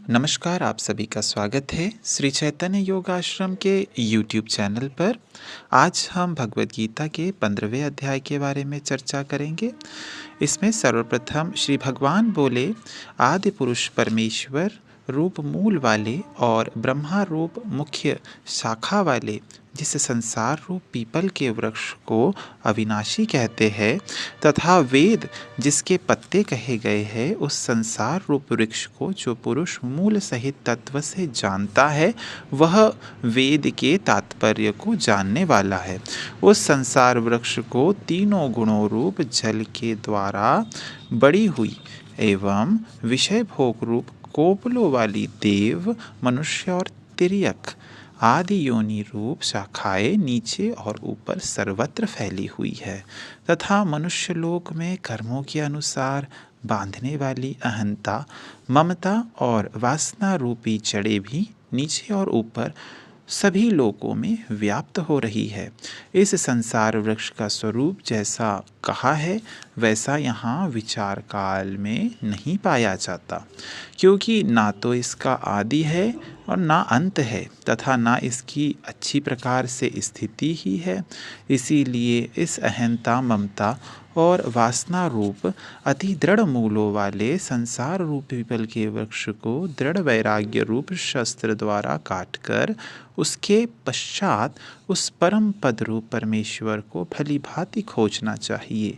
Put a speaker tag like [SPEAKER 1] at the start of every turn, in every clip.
[SPEAKER 1] नमस्कार, आप सभी का स्वागत है श्री चैतन्य योग आश्रम के यूट्यूब चैनल पर। आज हम भगवद गीता के 15वें अध्याय के बारे में चर्चा करेंगे। इसमें सर्वप्रथम श्री भगवान बोले, आदि पुरुष परमेश्वर रूप मूल वाले और ब्रह्मा रूप मुख्य शाखा वाले जिस संसार रूप पीपल के वृक्ष को अविनाशी कहते हैं तथा वेद जिसके पत्ते कहे गए हैं, उस संसार रूप वृक्ष को जो पुरुष मूल सहित तत्व से जानता है वह वेद के तात्पर्य को जानने वाला है। उस संसार वृक्ष को तीनों गुणों रूप जल के द्वारा बड़ी हुई एवं विषय भोग रूप कोपलों वाली देव, मनुष्य और तिर्यक आदि योनि रूप शाखाएं नीचे और ऊपर सर्वत्र फैली हुई है तथा मनुष्य लोक में कर्मों के अनुसार बांधने वाली अहंता, ममता और वासना रूपी जड़ें भी नीचे और ऊपर सभी लोकों में व्याप्त हो रही है। इस संसार वृक्ष का स्वरूप जैसा कहा है वैसा यहाँ विचार काल में नहीं पाया जाता, क्योंकि ना तो इसका आदि है और ना अंत है तथा ना इसकी अच्छी प्रकार से स्थिति ही है। इसीलिए इस अहंता, ममता और वासना रूप अति दृढ़ मूलों वाले संसार रूप पीपल के वृक्ष को दृढ़ वैराग्य रूप शस्त्र द्वारा काटकर उसके पश्चात उस परम पद रूप परमेश्वर को भली भांति खोजना चाहिए,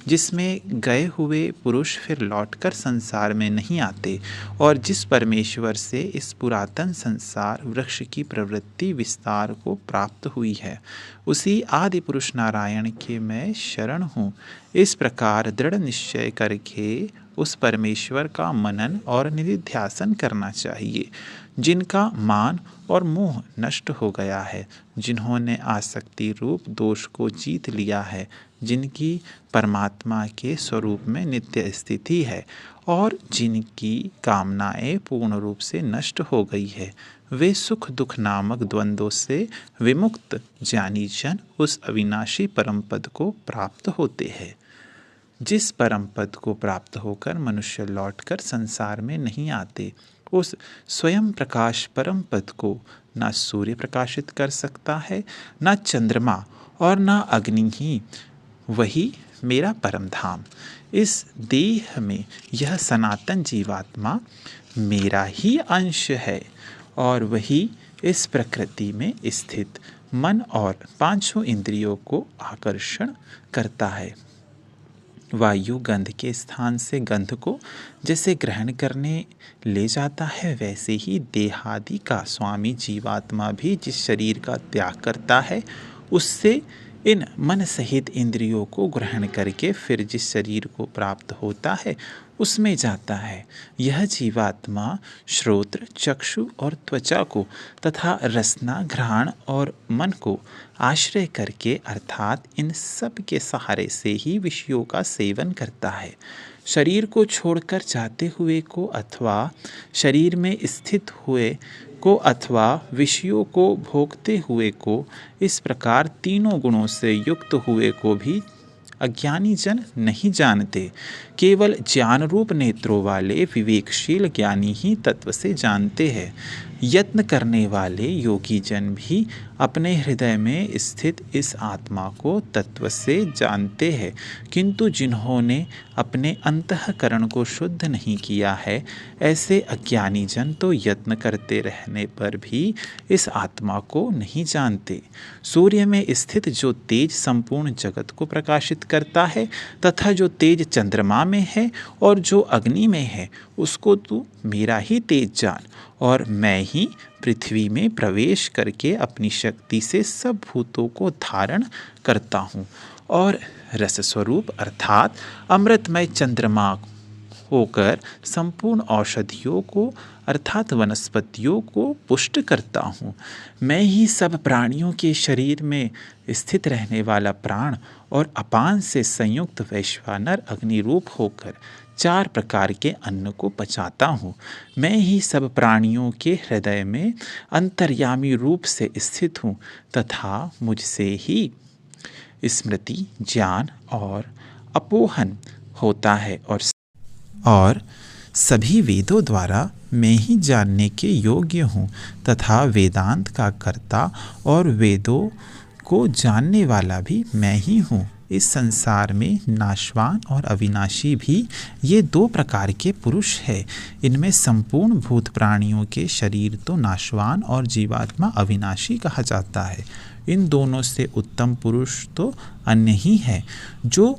[SPEAKER 1] जिसमें गए हुए पुरुष फिर लौटकर संसार में नहीं आते और जिस परमेश्वर से इस पुरातन संसार वृक्ष की प्रवृत्ति विस्तार को प्राप्त हुई है, उसी आदि पुरुष नारायण के मैं शरण हूँ। इस प्रकार दृढ़ निश्चय करके उस परमेश्वर का मनन और निधिध्यासन करना चाहिए, जिनका मान और मोह नष्ट हो गया है, जिन्होंने आसक्ति रूप दोष को जीत लिया है, जिनकी परमात्मा के स्वरूप में नित्य स्थिति है और जिनकी कामनाएं पूर्ण रूप से नष्ट हो गई है, वे सुख दुख नामक द्वंद्वों से विमुक्त ज्ञानी जन उस अविनाशी परम पद को प्राप्त होते हैं। जिस परम पद को प्राप्त होकर मनुष्य लौटकर संसार में नहीं आते, उस स्वयं प्रकाश परम पद को ना सूर्य प्रकाशित कर सकता है, ना चंद्रमा और ना अग्नि ही। वही मेरा परम धाम। इस देह में यह सनातन जीवात्मा मेरा ही अंश है और वही इस प्रकृति में स्थित मन और पांचों इंद्रियों को आकर्षण करता है। वायु गंध के स्थान से गंध को जैसे ग्रहण करने ले जाता है, वैसे ही देहादि का स्वामी जीवात्मा भी जिस शरीर का त्याग करता है, उससे इन मन सहित इंद्रियों को ग्रहण करके फिर जिस शरीर को प्राप्त होता है उसमें जाता है। यह जीवात्मा श्रोत्र, चक्षु और त्वचा को तथा रसना, घ्राण और मन को आश्रय करके अर्थात इन सब के सहारे से ही विषयों का सेवन करता है। शरीर को छोड़कर जाते हुए को अथवा शरीर में स्थित हुए को अथवा विषयों को भोगते हुए को, इस प्रकार तीनों गुणों से युक्त हुए को भी अज्ञानी जन नहीं जानते। केवल ज्ञान रूप नेत्रों वाले विवेकशील ज्ञानी ही तत्व से जानते हैं। यत्न करने वाले योगी जन भी अपने हृदय में स्थित इस आत्मा को तत्व से जानते हैं, किंतु जिन्होंने अपने अंतःकरण को शुद्ध नहीं किया है, ऐसे अज्ञानी जन तो यत्न करते रहने पर भी इस आत्मा को नहीं जानते। सूर्य में स्थित जो तेज संपूर्ण जगत को प्रकाशित करता है तथा जो तेज चंद्रमा में है और जो अग्नि में है, उसको तू मेरा ही तेज जान और मैं ही पृथ्वी में प्रवेश करके अपनी शक्ति से सब भूतों को धारण करता हूँ और रस स्वरूप अर्थात अमृतमय चंद्रमा होकर संपूर्ण औषधियों को अर्थात वनस्पतियों को पुष्ट करता हूँ। मैं ही सब प्राणियों के शरीर में स्थित रहने वाला प्राण और अपान से संयुक्त वैश्वानर अग्नि रूप होकर 4 प्रकार के अन्न को पचाता हूँ। मैं ही सब प्राणियों के हृदय में अंतर्यामी रूप से स्थित हूँ तथा मुझसे ही स्मृति, ज्ञान और अपोहन होता है और सभी वेदों द्वारा मैं ही जानने के योग्य हूँ तथा वेदांत का कर्ता और वेदों को जानने वाला भी मैं ही हूँ। इस संसार में नाशवान और अविनाशी भी ये दो प्रकार के पुरुष है। इनमें संपूर्ण भूत प्राणियों के शरीर तो नाशवान और जीवात्मा अविनाशी कहा जाता है। इन दोनों से उत्तम पुरुष तो अन्य ही है, जो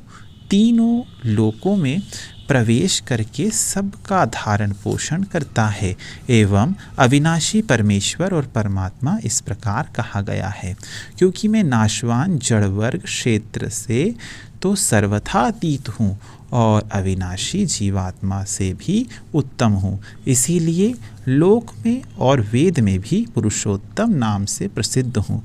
[SPEAKER 1] तीनों लोकों में प्रवेश करके सबका धारण पोषण करता है। एवं अविनाशी परमेश्वर और परमात्मा इस प्रकार कहा गया है, क्योंकि मैं नाशवान जड़ वर्ग क्षेत्र से तो सर्वथा अतीत हूँ और अविनाशी जीवात्मा से भी उत्तम हूँ। इसीलिए लोक में और वेद में भी पुरुषोत्तम नाम से प्रसिद्ध हूँ।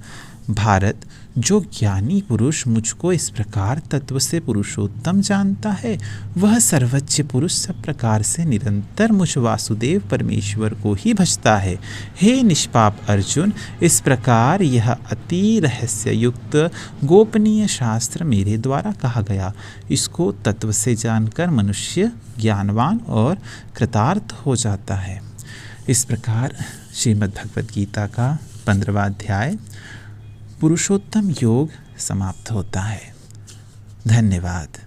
[SPEAKER 1] भारत, जो ज्ञानी पुरुष मुझको इस प्रकार तत्व से पुरुषोत्तम जानता है, वह सर्वोच्च पुरुष सब प्रकार से निरंतर मुझ वासुदेव परमेश्वर को ही भजता है। हे निष्पाप अर्जुन, इस प्रकार यह अति रहस्य युक्त गोपनीय शास्त्र मेरे द्वारा कहा गया। इसको तत्व से जानकर मनुष्य ज्ञानवान और कृतार्थ हो जाता है। इस प्रकार श्रीमद् भगवद गीता का 15वां अध्याय पुरुषोत्तम योग समाप्त होता है। धन्यवाद।